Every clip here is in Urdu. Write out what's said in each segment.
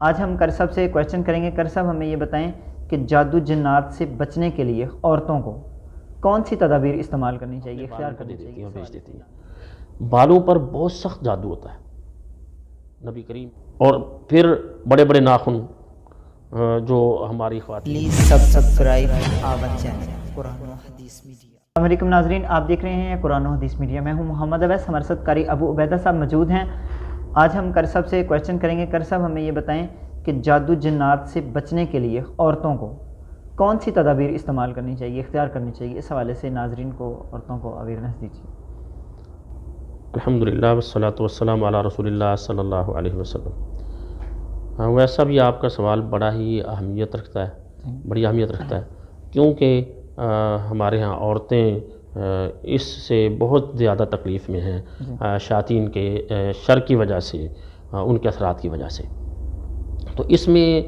آج ہم کرسب سے کویشچن کریں گے۔ کرسب ہمیں یہ بتائیں کہ جادو جنات سے بچنے کے لیے عورتوں کو کون سی تدابیر استعمال کرنی چاہیے، اختیار کرنی چاہیے؟ بھیج دیتی ہیں۔ بالوں پر بہت سخت جادو ہوتا ہے نبی کریم، اور پھر بڑے بڑے ناخن جو ہماری خواتین۔ پلیز سبسکرائب آور چینل قرآن و حدیث میڈیا۔ السلام علیکم ناظرین، آپ دیکھ رہے ہیں قرآن و حدیث میڈیا۔ میں ہوں محمد اویس، ہمارے ساتھ قاری ابو عبیدہ صاحب موجود ہیں۔ آج ہم کرسب سے کویشچن کریں گے۔ کرسب ہمیں یہ بتائیں کہ جادو جنات سے بچنے کے لیے عورتوں کو کون سی تدابیر استعمال کرنی چاہیے، اختیار کرنی چاہیے؟ اس حوالے سے ناظرین کو، عورتوں کو اویئرنیس دیجیے۔ الحمدللہ والصلاۃ والسلام علی رسول اللہ صلی اللہ علیہ وسلم۔ ویسا بھی آپ کا سوال بڑا ہی اہمیت رکھتا ہے، بڑی اہمیت رکھتا ہے، کیونکہ ہمارے ہاں عورتیں اس سے بہت زیادہ تکلیف میں ہیں، شیاطین کے شر کی وجہ سے، ان کے اثرات کی وجہ سے۔ تو اس میں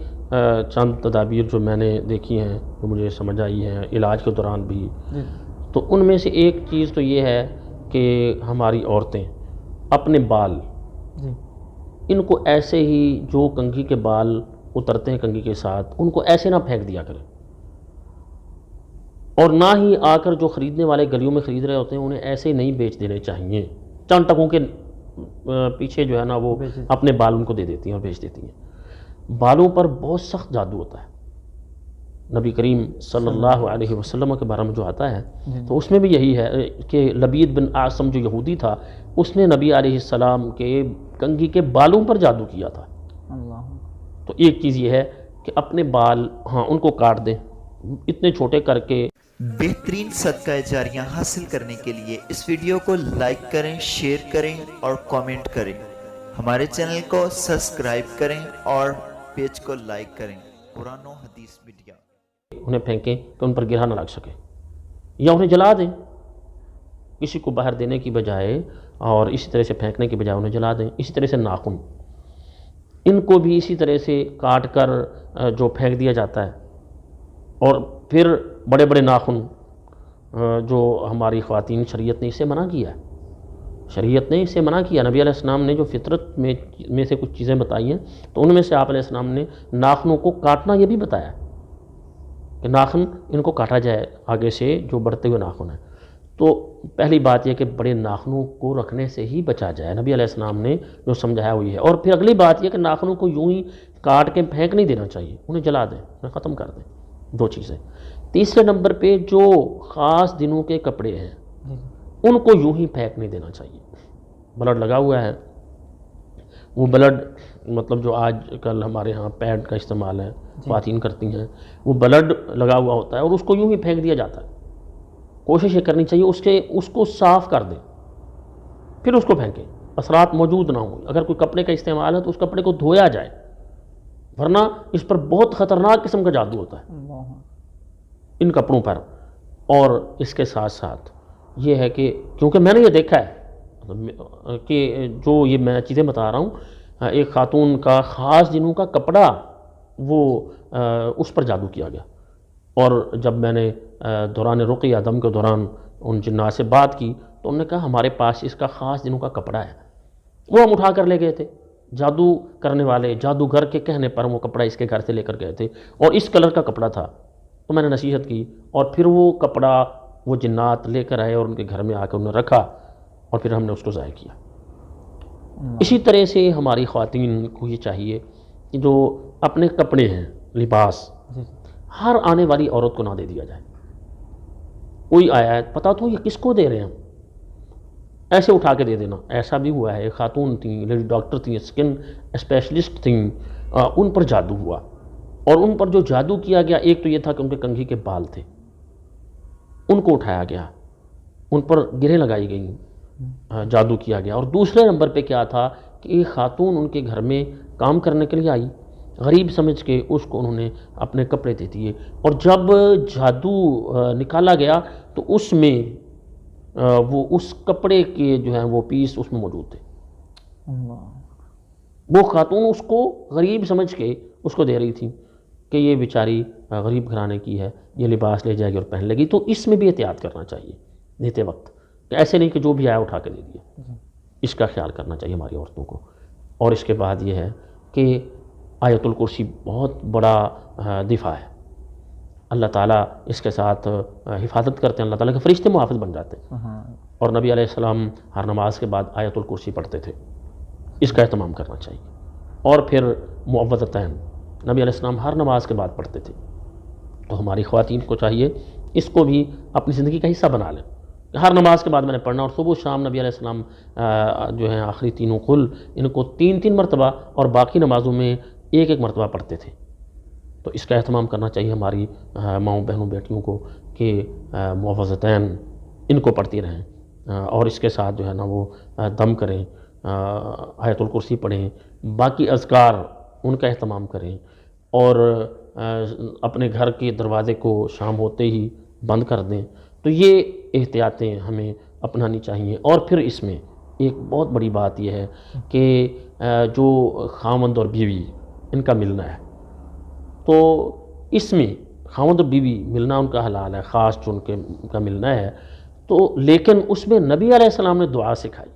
چند تدابیر جو میں نے دیکھی ہیں، جو مجھے سمجھ آئی ہیں علاج کے دوران بھی، تو ان میں سے ایک چیز تو یہ ہے کہ ہماری عورتیں اپنے بال، ان کو ایسے ہی جو کنگھی کے بال اترتے ہیں کنگھی کے ساتھ، ان کو ایسے نہ پھینک دیا کریں، اور نہ ہی آ کر جو خریدنے والے گلیوں میں خرید رہے ہوتے ہیں انہیں ایسے نہیں بیچ دینے چاہیے۔ چند ٹکوں کے پیچھے جو ہے نا وہ اپنے بال ان کو دے دیتی ہیں اور بیچ دیتی ہیں۔ بالوں پر بہت سخت جادو ہوتا ہے۔ نبی کریم صلی اللہ علیہ وسلم کے بارے میں جو آتا ہے تو اس میں بھی یہی ہے کہ لبید بن اعصم جو یہودی تھا، اس نے نبی علیہ السلام کے کنگھی کے بالوں پر جادو کیا تھا۔ تو ایک چیز یہ ہے کہ اپنے بال ان کو کاٹ دیں، اتنے چھوٹے کر کے۔ بہترین صدقہ جاریہ حاصل کرنے کے لیے اس ویڈیو کو لائک کریں، شیئر کریں اور کامنٹ کریں۔ ہمارے چینل کو سبسکرائب کریں اور پیج کو لائک کریں۔ قرآن و حدیث میڈیا۔ انہیں پھینکیں کہ ان پر گرہ نہ لگ سکے، یا انہیں جلا دیں، کسی کو باہر دینے کی بجائے اور اسی طرح سے پھینکنے کی بجائے انہیں جلا دیں۔ اسی طرح سے ناخن، ان کو بھی اسی طرح سے کاٹ کر جو پھینک دیا جاتا ہے، اور پھر بڑے بڑے ناخن جو ہماری خواتین، شریعت نے اسے منع کیا ہے، شریعت نے اسے منع کیا۔ نبی علیہ السلام نے جو فطرت میں سے کچھ چیزیں بتائی ہیں، تو ان میں سے آپ علیہ السلام نے ناخنوں کو کاٹنا یہ بھی بتایا کہ ناخن ان کو کاٹا جائے، آگے سے جو بڑھتے ہوئے ناخن ہیں۔ تو پہلی بات یہ کہ بڑے ناخنوں کو رکھنے سے ہی بچا جائے، نبی علیہ السلام نے جو سمجھایا وہ یہ ہے۔ اور پھر اگلی بات یہ کہ ناخنوں کو یوں ہی کاٹ کے پھینک نہیں دینا چاہیے، انہیں جلا دیں، انہیں ختم کر دیں۔ دو چیزیں۔ تیسرے نمبر پہ جو خاص دنوں کے کپڑے ہیں ان کو یوں ہی پھینک نہیں دینا چاہیے۔ بلڈ لگا ہوا ہے، وہ بلڈ مطلب جو آج کل ہمارے ہاں پیڈ کا استعمال ہے خواتین کرتی ہیں، وہ بلڈ لگا ہوا ہوتا ہے اور اس کو یوں ہی پھینک دیا جاتا ہے۔ کوشش یہ کرنی چاہیے اس کو صاف کر دیں، پھر اس کو پھینکیں، اثرات موجود نہ ہوں۔ اگر کوئی کپڑے کا استعمال ہے تو اس کپڑے کو دھویا جائے، ورنہ اس پر بہت خطرناک قسم کا جادو ہوتا ہے ان کپڑوں پر۔ اور اس کے ساتھ ساتھ یہ ہے کہ کیونکہ میں نے یہ دیکھا ہے کہ جو یہ میں چیزیں بتا رہا ہوں، ایک خاتون کا خاص دنوں کا کپڑا وہ اس پر جادو کیا گیا، اور جب میں نے دوران رقیہ دم کے دوران ان جنات سے بات کی تو انہوں نے کہا ہمارے پاس اس کا خاص دنوں کا کپڑا ہے، وہ ہم اٹھا کر لے گئے تھے۔ جادو کرنے والے جادوگر کے کہنے پر وہ کپڑا اس کے گھر سے لے کر گئے تھے، اور اس کلر کا کپڑا تھا۔ تو میں نے نصیحت کی، اور پھر وہ کپڑا وہ جنات لے کر آئے اور ان کے گھر میں آ کر انہیں رکھا، اور پھر ہم نے اس کو ضائع کیا۔ اسی طرح سے ہماری خواتین کو یہ چاہیے کہ جو اپنے کپڑے ہیں، لباس، ہر آنے والی عورت کو نہ دے دیا جائے۔ کوئی آیا ہے، پتہ تو یہ کس کو دے رہے ہیں، ایسے اٹھا کے دے دینا۔ ایسا بھی ہوا ہے، خاتون تھیں، لیڈی ڈاکٹر تھیں، اسکن اسپیشلسٹ تھیں، ان پر جادو ہوا، اور ان پر جو جادو کیا گیا، ایک تو یہ تھا کہ ان کے کنگھی کے بال تھے، ان کو اٹھایا گیا، ان پر گرہیں لگائی گئیں، جادو کیا گیا۔ اور دوسرے نمبر پہ کیا تھا کہ ایک خاتون ان کے گھر میں کام کرنے کے لیے آئی، غریب سمجھ کے اس کو انہوں نے اپنے کپڑے دے دیے، اور جب جادو نکالا گیا تو اس میں وہ اس کپڑے کے جو ہیں وہ پیس اس میں موجود تھے۔ وہ خاتون اس کو غریب سمجھ کے اس کو دے رہی تھی کہ یہ بیچاری غریب گھرانے کی ہے، یہ لباس لے جائے گی اور پہن لے گی۔ تو اس میں بھی احتیاط کرنا چاہیے دیتے وقت، کہ ایسے نہیں کہ جو بھی آیا اٹھا کے دے دیا، اس کا خیال کرنا چاہیے ہماری عورتوں کو۔ اور اس کے بعد یہ ہے کہ آیت الکرسی بہت بڑا دفاع ہے، اللہ تعالیٰ اس کے ساتھ حفاظت کرتے ہیں، اللہ تعالیٰ کے فرشتے محافظ بن جاتے ہیں۔ اور نبی علیہ السلام ہر نماز کے بعد آیت الکرسی پڑھتے تھے، اس کا اہتمام کرنا چاہیے۔ اور پھر معوذتین نبی علیہ السلام ہر نماز کے بعد پڑھتے تھے، تو ہماری خواتین کو چاہیے اس کو بھی اپنی زندگی کا حصہ بنا لیں، ہر نماز کے بعد میں نے پڑھنا۔ اور صبح شام نبی علیہ السلام جو ہیں آخری تینوں قل ان کو 3 مرتبہ اور باقی نمازوں میں 1 مرتبہ پڑھتے تھے، تو اس کا اہتمام کرنا چاہیے ہماری ماؤں بہنوں بیٹیوں کو کہ معوذتین ان کو پڑھتی رہیں، اور اس کے ساتھ جو ہے نا وہ دم کریں، آیت الکرسی پڑھیں، باقی اذکار ان کا اہتمام کریں، اور اپنے گھر کے دروازے کو شام ہوتے ہی بند کر دیں۔ تو یہ احتیاطیں ہمیں اپنانی چاہیے۔ اور پھر اس میں ایک بہت بڑی بات یہ ہے کہ جو خاوند اور بیوی ان کا ملنا ہے، تو اس میں خاوند اور بیوی ملنا ان کا حلال ہے، خاص جو ان کا ملنا ہے، تو لیکن اس میں نبی علیہ السلام نے دعا سکھائی،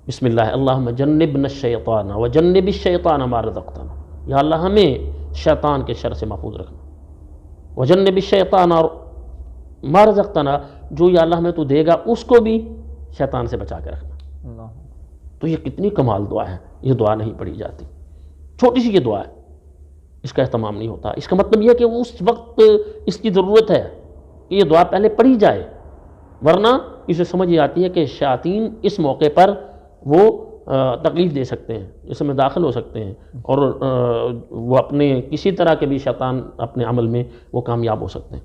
بسم اللہ اللہم جنبنا الشیطان وجنب الشیطان ما رزقتنا، یا اللہ ہمیں شیطان کے شر سے محفوظ رکھنا، وجنب الشیطان اور ما رزقتنا، جو یا اللہ ہمیں تو دے گا اس کو بھی شیطان سے بچا کے رکھنا۔ تو یہ کتنی کمال دعا ہے، یہ دعا نہیں پڑھی جاتی، چھوٹی سی یہ دعا ہے، اس کا اہتمام نہیں ہوتا۔ اس کا مطلب یہ ہے کہ اس وقت اس کی ضرورت ہے کہ یہ دعا پہلے پڑھی جائے، ورنہ اسے سمجھ یہ آتی ہے کہ شیاطین اس موقع پر وہ تکلیف دے سکتے ہیں، اس میں داخل ہو سکتے ہیں، اور وہ اپنے کسی طرح کے بھی شیطان اپنے عمل میں وہ کامیاب ہو سکتے ہیں۔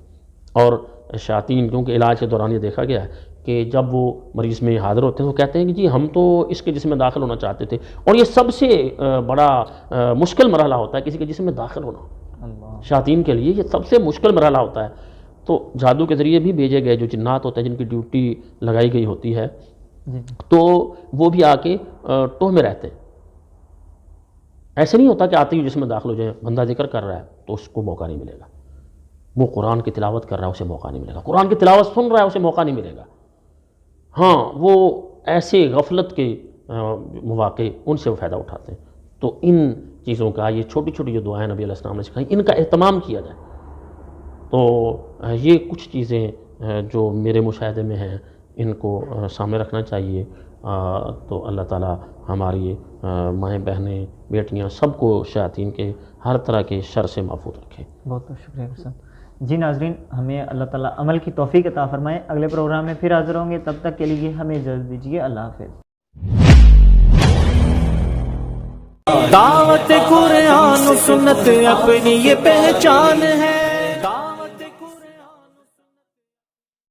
اور شیاطین کیونکہ علاج کے دوران یہ دیکھا گیا ہے کہ جب وہ مریض میں حاضر ہوتے ہیں تو کہتے ہیں کہ جی ہم تو اس کے جسم میں داخل ہونا چاہتے تھے، اور یہ سب سے بڑا مشکل مرحلہ ہوتا ہے کسی کے جسم میں داخل ہونا، شیاطین کے لیے یہ سب سے مشکل مرحلہ ہوتا ہے۔ تو جادو کے ذریعے بھی بھیجے گئے جو جنات ہوتے ہیں جن کی ڈیوٹی لگائی گئی ہوتی ہے، تو وہ بھی آ کے ٹوہ میں رہتے ہیں۔ ایسے نہیں ہوتا کہ آتے ہی جسم میں داخل ہو جائیں، بندہ ذکر کر رہا ہے تو اس کو موقع نہیں ملے گا، وہ قرآن کی تلاوت کر رہا ہے اسے موقع نہیں ملے گا، قرآن کی تلاوت سن رہا ہے اسے موقع نہیں ملے گا۔ ہاں وہ ایسے غفلت کے مواقع ان سے وہ فائدہ اٹھاتے ہیں۔ تو ان چیزوں کا یہ چھوٹی چھوٹی جو دعائیں نبی علیہ السلام نے سکھائی ان کا اہتمام کیا جائے۔ تو یہ کچھ چیزیں جو میرے مشاہدے میں ہیں ان کو سامنے رکھنا چاہیے۔ تو اللہ تعالیٰ ہماری مائیں بہنیں بیٹیاں سب کو شیاطین کے ہر طرح کے شر سے محفوظ رکھے۔ بہت بہت شکریہ حسن جی۔ ناظرین ہمیں اللہ تعالیٰ عمل کی توفیق عطا فرمائے۔ اگلے پروگرام میں پھر حاضر ہوں گے، تب تک کے لیے ہمیں اجازت دیجیے، اللہ حافظ۔ دعوت قرآن و سنت اپنی یہ پہچان ہے،